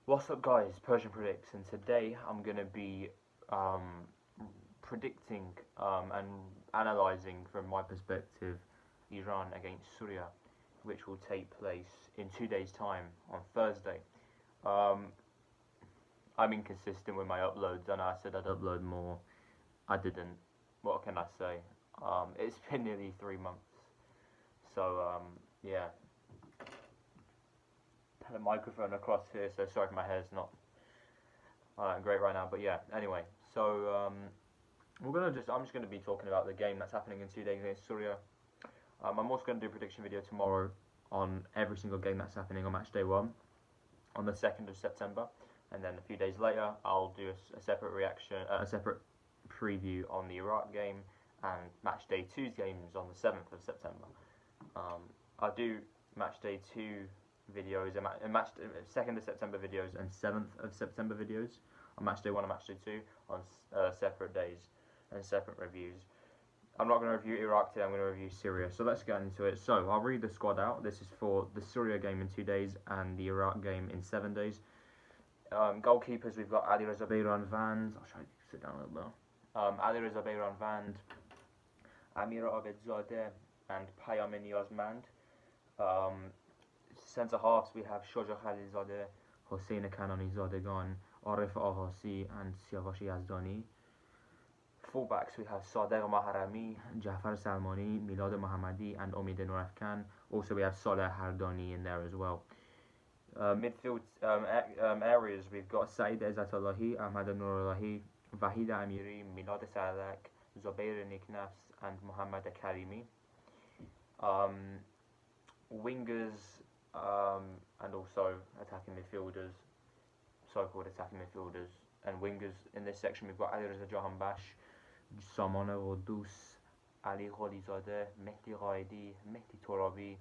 What's up, guys? Persian Predicts, and today I'm gonna be um, predicting and analyzing from my perspective Iran against Syria, which will take place in 2 days' time on Thursday. Um, I'm inconsistent with my uploads, and I said I'd upload more. I didn't. What can I say? It's been nearly 3 months, so yeah. Had a microphone across here, so sorry if my hair's not great right now. But yeah, anyway, so I'm just gonna be talking about the game that's happening in 2 days against Syria. I'm also gonna do a prediction video tomorrow on every single game that's happening on match day one on the 2nd of September, and then a few days later I'll do a separate reaction, a separate preview on the Iraq game and match day two's games on the 7th of September. I'll do match day two videos and match 2nd of September videos and 7th of September videos on match day one and match day two on separate days and separate reviews. I'm not going to review Iraq today, I'm going to review Syria. So let's get into it. So I'll read the squad out. This is for the Syria game in 2 days and the Iraq game in 7 days. Goalkeepers, we've got Ali Reza Beiranvand. I'll try to sit down a little bit. Ali Reza Beiranvand, Amir Abedzadeh, and Payam Niyazmand. Centre halves, we have Shoja Khalilzadeh, Hossein Kanani Zadegan, Arif Ahasi, and Siavash Yazdani. Fullbacks, we have Sadegh Maharami, Jafar Salmani, Milad Mohammadi, and Omid Noorafkan. Also, we have Saleh Hardani in there as well. Midfield areas, we've got Saeed Ezzatullahi, Ahmad Nourallahi, Vahida Amiri, Milad Salak, Zubair Niknafs, and Muhammad Karimi. Wingers and also attacking midfielders, so-called attacking midfielders and wingers. In this section, we've got Ali Reza Jahanbash, Samana Rodus, Ali Gholizadeh, Mehdi Ghaidi, Mehdi Torabi,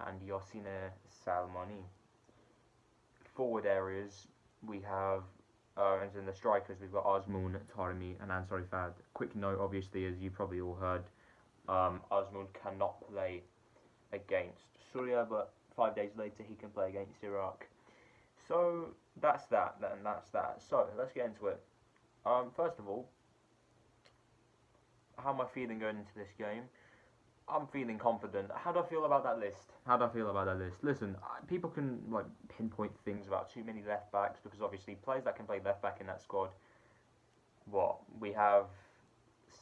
and Yassine Salmani. Forward areas, we have, and in the strikers, we've got Azmoun, Taremi, and Ansari Fad. Quick note, obviously, as you probably all heard, Azmoun cannot play against Syria, but 5 days later he can play against Iraq. So that's that. So let's get into it. First of all, how am I feeling going into this game? I'm feeling confident. How do I feel about that list? Listen, people can pinpoint things about too many left backs because obviously players that can play left back in that squad. We have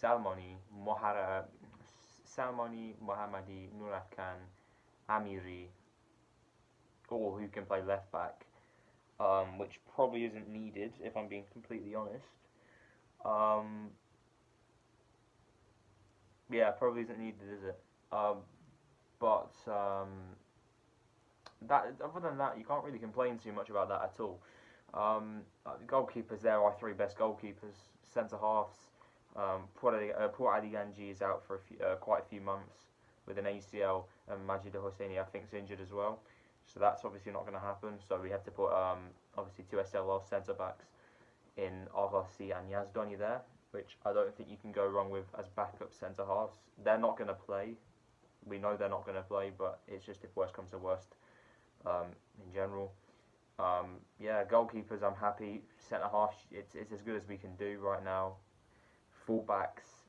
Salmani, Mohammadi, Noorafkan, Amiri, all who can play left back, which probably isn't needed if I'm being completely honest. Yeah, probably isn't needed, is it? But that other than that, you can't really complain too much about that at all. Goalkeepers, there are three best goalkeepers. Centre halves, Poor Ali Ganji is out for quite a few months with an ACL, and Majid Hosseini I think is injured as well. So that's obviously not going to happen. So we have to put obviously two SLL centre backs in Aghassi and Yazdani there, which I don't think you can go wrong with as backup centre halves. They're not going to play. We know they're not going to play, but it's just if worst comes to worst in general. Yeah, goalkeepers, I'm happy. Centre half, it's as good as we can do right now. Fullbacks,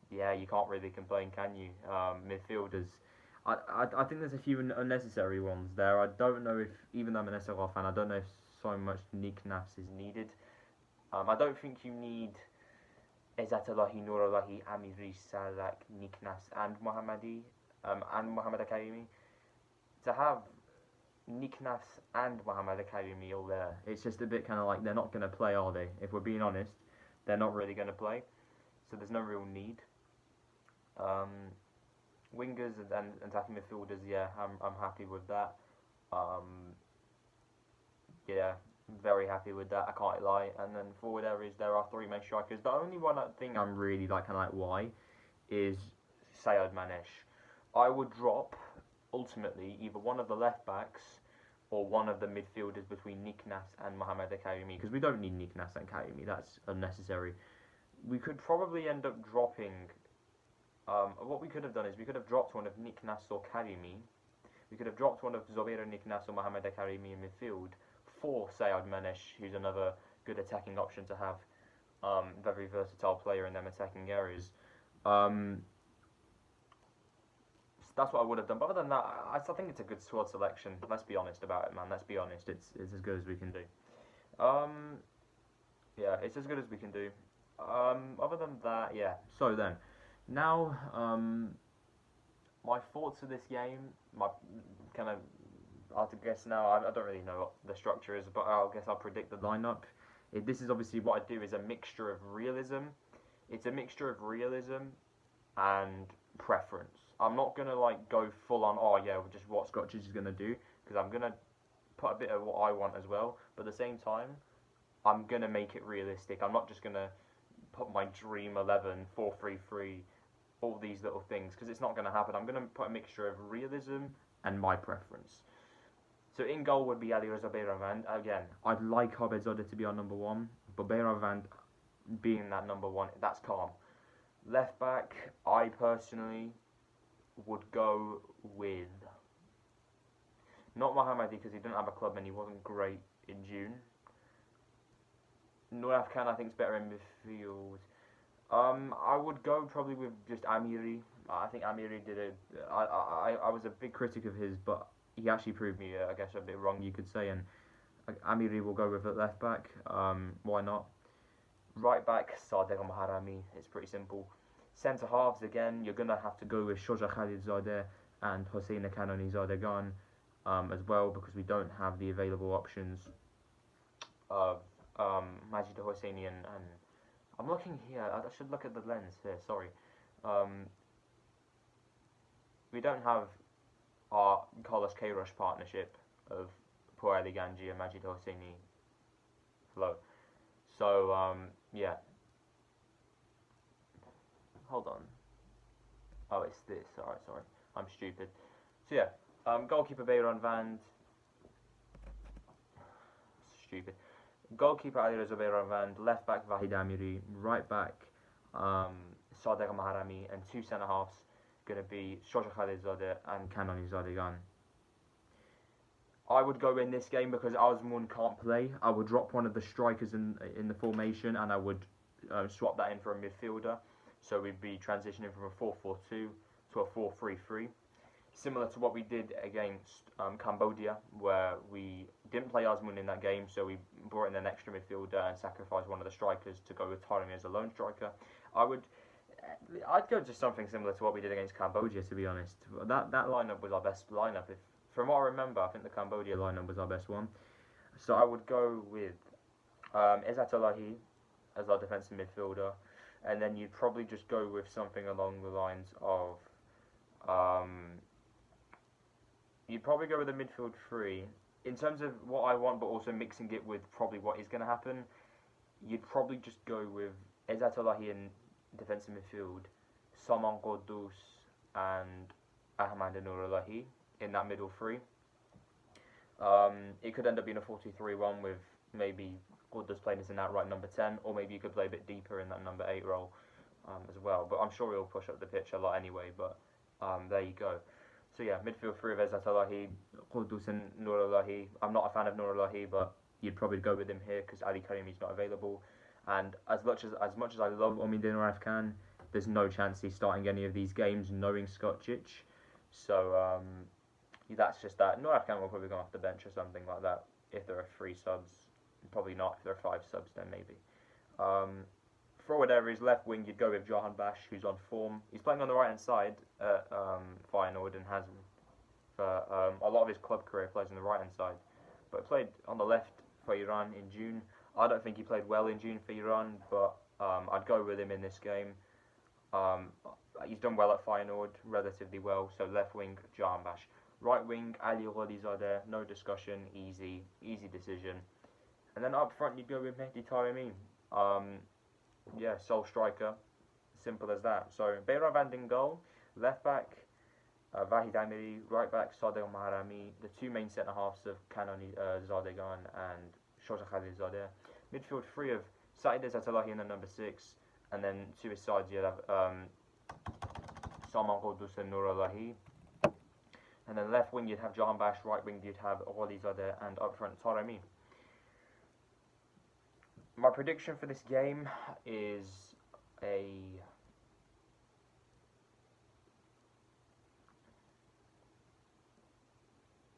yeah, you can't really complain, can you? Midfielders, I think there's a few unnecessary ones there. I don't know if, even though I'm an SLR fan, I don't know if so much Niknafs is needed. I don't think you need Ezzatullahi, Nourallahi, Amiri, Salak, Niknafs, and Muhammad Karimi. To have Niknafs and Muhammad Karimi all there, it's just a bit kind of like they're not going to play, are they? If we're being honest, they're not really going to play. So there's no real need. Wingers and attacking midfielders, yeah, I'm happy with that. Yeah, very happy with that. I can't lie. And then forward areas, there are three main strikers. The only one thing I'm really why is Sayed Manesh. I would drop ultimately either one of the left backs or one of the midfielders between Niknas and Mohamed Karimi, because we don't need Niknas and Karimi. That's unnecessary. We could probably end up dropping. What we could have done is we could have dropped one of Niknas or Karimi. We could have dropped one of Zobeir Niknas or Mohamed Karimi in midfield for Sayed Manesh, who's another good attacking option to have. Very versatile player in them attacking areas. Um, so that's what I would have done. But other than that, I think it's a good squad selection. Let's be honest about it, man. Let's be honest. It's as good as we can do. Um, yeah, it's as good as we can do. Other than that, yeah. So then, now, my thoughts of this game, my kind of, I'll guess now. I don't really know what the structure is, but I'll guess I'll predict the lineup. This is obviously what I do is a mixture of realism. It's a mixture of realism and preference. I'm not gonna like go full on. Oh yeah, just what Scotch is gonna do, because I'm gonna put a bit of what I want as well. But at the same time, I'm gonna make it realistic. I'm not just gonna put my dream 11, 4-3-3, all these little things, because it's not gonna happen. I'm gonna put a mixture of realism and my preference. So in goal would be Ali Reza Beiravand. Again, I'd like Abedzadeh to be our number one, but Beiravand being that number one, that's calm. Left back, I personally would go with not Mohammadi because he didn't have a club and he wasn't great in June. Noor Afghan I think is better in midfield. I would go probably with just Amiri. I think Amiri did it. I was a big critic of his, but he actually proved me, I guess, a bit wrong, you could say. And Amiri will go with at left back. Why not? Right back, Sadegh Maharami. It's pretty simple. Centre halves again. You're gonna have to go with Shoja Khalidzadeh and Hossein Kanoni Zadegan as well, because we don't have the available options of Majid Hosseini and I'm looking here. I should look at the lens here. Sorry. We don't have our Carlos Queiroz partnership of Pour Ali Ganji and Majid Hosseini flow. So yeah. Hold on. Oh, it's this. Alright, sorry. I'm stupid. So yeah. Goalkeeper Beiran Vand. Stupid. Goalkeeper Ali Reza Beiran Vand. Left back Vahid Amiri. Right back Sadegh Maharami. And two centre halves going to be Shoja Khalidzadeh and Kanoni Zadegan. I would go in this game because Azmoun can't play. I would drop one of the strikers in the formation and I would swap that in for a midfielder. So we'd be transitioning from a 4-4-2 to a 4-3-3. Similar to what we did against Cambodia, where we didn't play Azmoun in that game, so we brought in an extra midfielder and sacrificed one of the strikers to go with Taremi as a lone striker. I'd go just something similar to what we did against Cambodia, to be honest. That lineup was our best lineup. From what I remember, I think the Cambodia lineup was our best one. So I would go with Izzat Allahi as our defensive midfielder, and then you'd probably just go with something along the lines of you'd probably go with a midfield three. In terms of what I want, but also mixing it with probably what is going to happen, you'd probably just go with Izzat Allahi in defensive midfield, Saman Qudus and Ahmad Nourallahi in that middle three. It could end up being a 4-2-3-1 with maybe Qudus playing as in that right number 10, or maybe you could play a bit deeper in that number 8 role as well. But I'm sure he'll push up the pitch a lot anyway, but there you go. So yeah, midfield three of Izzat Allahi, Qudus and Nourallahi. I'm not a fan of Nourallahi, but you'd probably go with him here because Ali Karimi's not available. And as much as I love Omid Noor Afghan, there's no chance he's starting any of these games knowing Skocic. So that's just that. Noor Afghan will probably go off the bench or something like that. If there are 3 subs, probably not. If there are 5 subs, then maybe. Forward areas, left wing, you'd go with Jahan Bash, who's on form. He's playing on the right hand side at Feyenoord and has for a lot of his club career plays on the right hand side, but played on the left for Iran in June. I don't think he played well in June for Iran, but I'd go with him in this game. He's done well at Feyenoord, relatively well. So left wing, Jahan Bash. Right wing, Ali Ghodizadeh, no discussion, easy decision. And then up front, you'd go with Mehdi Taremi. Yeah, sole striker, simple as that. So Beiravand in goal, left back Vahid Amiri, right back Sadegh Maharami, the 2 main centre halves of Kanoni Zadegan and Shoja Khalidzadeh. Midfield 3 of Saeed Izzat Allahi in the number 6, and then to his sides you'd have Saman Qudus and Nourallahi. And then left wing you'd have Jahan Bash, right wing you'd have Ghodizadeh, and up front Taremi. My prediction for this game is a...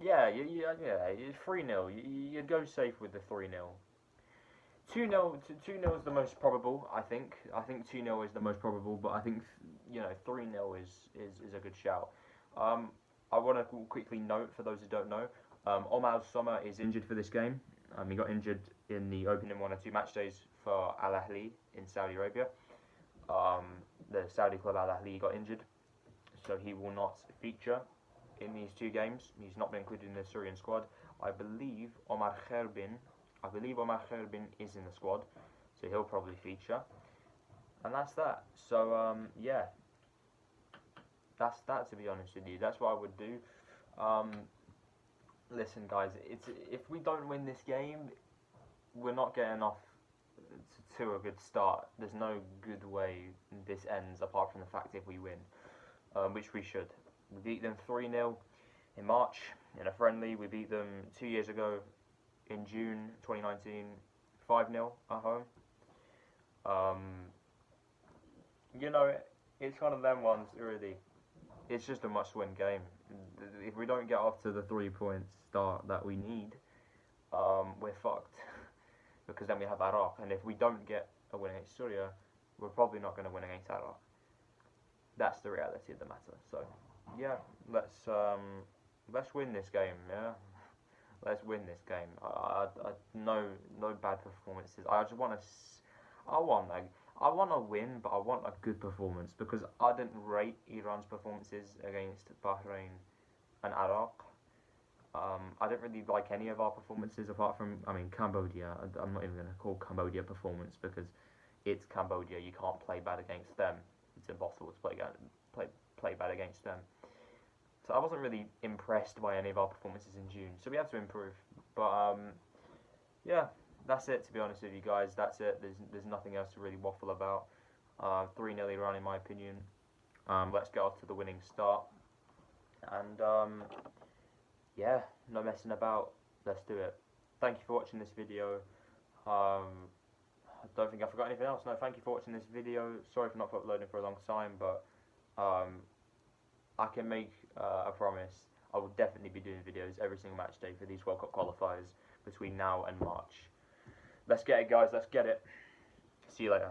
Yeah, 3-0. You'd go safe with the 3-0. 2-0 is the most probable, I think. I think 2-0 is the most probable, but I think 3-0 is a good shout. I want to quickly note for those who don't know, Omar Sommer is injured for this game. He got injured in the opening 1 or 2 match days for Al Ahly in Saudi Arabia. The Saudi club Al Ahly got injured, so he will not feature in these 2 games. He's not been included in the Syrian squad. I believe Omar Kherbin is in the squad, so he'll probably feature. And that's that. So yeah, that's that. To be honest with you, that's what I would do. Listen, guys, if we don't win this game, we're not getting off to a good start. There's no good way this ends apart from the fact if we win, which we should. We beat them 3-0 in March in a friendly. We beat them 2 years ago in June 2019, 5-0 at home. It's one of them ones, really. It's just a must-win game. If we don't get off to the 3-point start that we need, we're fucked. Because then we have Iraq, and if we don't get a win against Syria, we're probably not going to win against Iraq. That's the reality of the matter. So, yeah, let's win this game. Yeah, let's win this game. No bad performances. I want a win, but I want a good performance because I didn't rate Iran's performances against Bahrain and Iraq. I didn't really like any of our performances apart from, Cambodia. I'm not even going to call Cambodia performance because it's Cambodia. You can't play bad against them. It's impossible to play bad against them. So I wasn't really impressed by any of our performances in June. So we have to improve. But yeah, that's it. To be honest with you guys, that's it. There's nothing else to really waffle about. 3-0 Iran in my opinion. Let's get off to the winning start. And yeah, no messing about. Let's do it. Thank you for watching this video. I don't think I forgot anything else. No, thank you for watching this video. Sorry for not uploading for a long time, but I can make a promise. I will definitely be doing videos every single match day for these World Cup qualifiers between now and March. Let's get it, guys. Let's get it. See you later.